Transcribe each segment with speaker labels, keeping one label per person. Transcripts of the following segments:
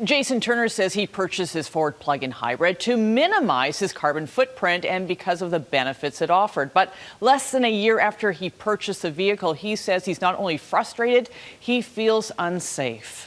Speaker 1: Jason Turner says he purchased his Ford plug-in hybrid to minimize his carbon footprint and because of the benefits it offered. But less than a year after he purchased the vehicle, he says he's not only frustrated, he feels unsafe.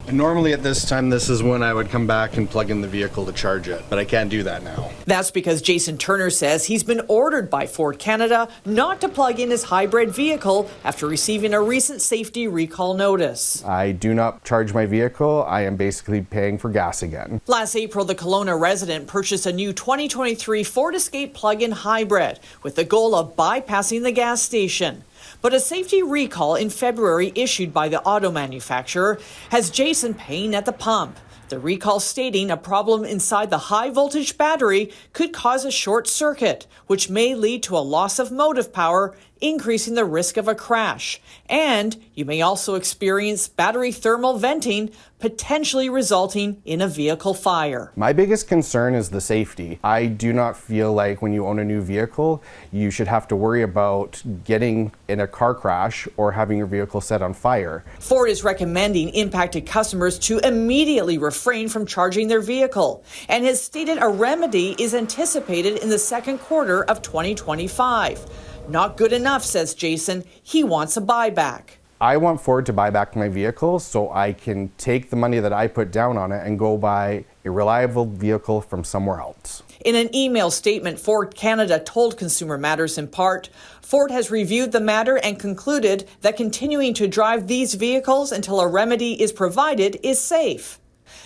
Speaker 2: Normally at this time, this is when I would come back and plug in the vehicle to charge it, but I can't do that now.
Speaker 1: That's because Jason Turner says he's been ordered by Ford Canada not to plug in his hybrid vehicle after receiving a recent safety recall notice.
Speaker 2: I do not charge my vehicle. I am basically paying for gas again.
Speaker 1: Last April, the Kelowna resident purchased a new 2023 Ford Escape plug-in hybrid with the goal of bypassing the gas station. But a safety recall in February issued by the auto manufacturer has Jason paying at the pump. The recall stating a problem inside the high-voltage battery could cause a short circuit, which may lead to a loss of motive power, increasing the risk of a crash. And you may also experience battery thermal venting, potentially resulting in a vehicle fire.
Speaker 2: My biggest concern is the safety. I do not feel like when you own a new vehicle, you should have to worry about getting in a car crash or having your vehicle set on fire.
Speaker 1: Ford is recommending impacted customers to immediately refrain from charging their vehicle and has stated a remedy is anticipated in the second quarter of 2025. Not good enough, says Jason. He wants a buyback.
Speaker 2: I want Ford to buy back my vehicle so I can take the money that I put down on it and go buy a reliable vehicle from somewhere else.
Speaker 1: In an email statement, Ford Canada told Consumer Matters in part, Ford has reviewed the matter and concluded that continuing to drive these vehicles until a remedy is provided is safe.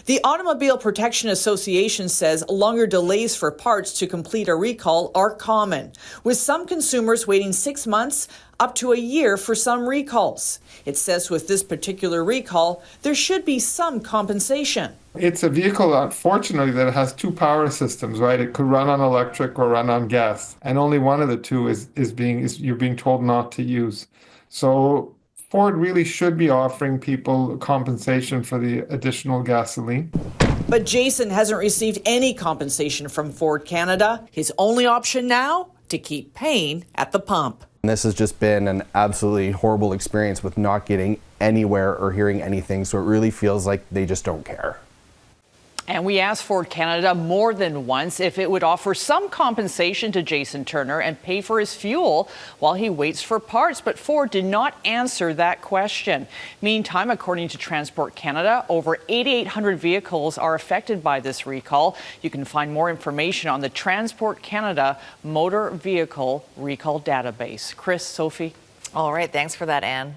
Speaker 1: The Automobile Protection Association says longer delays for parts to complete a recall are common, with some consumers waiting 6 months up to a year for some recalls. It says with this particular recall, there should be some compensation.
Speaker 3: It's a vehicle, unfortunately, that has two power systems, right? It could run on electric or run on gas, and only one of the two is you're being told not to use. So Ford really should be offering people compensation for the additional gasoline.
Speaker 1: But Jason hasn't received any compensation from Ford Canada. His only option now, to keep paying at the pump.
Speaker 2: And this has just been an absolutely horrible experience with not getting anywhere or hearing anything, so it really feels like they just don't care.
Speaker 1: And we asked Ford Canada more than once if it would offer some compensation to Jason Turner and pay for his fuel while he waits for parts, but Ford did not answer that question. Meantime, according to Transport Canada, over 8,800 vehicles are affected by this recall. You can find more information on the Transport Canada Motor Vehicle Recall Database. Chris, Sophie.
Speaker 4: All right, thanks for that, Anne.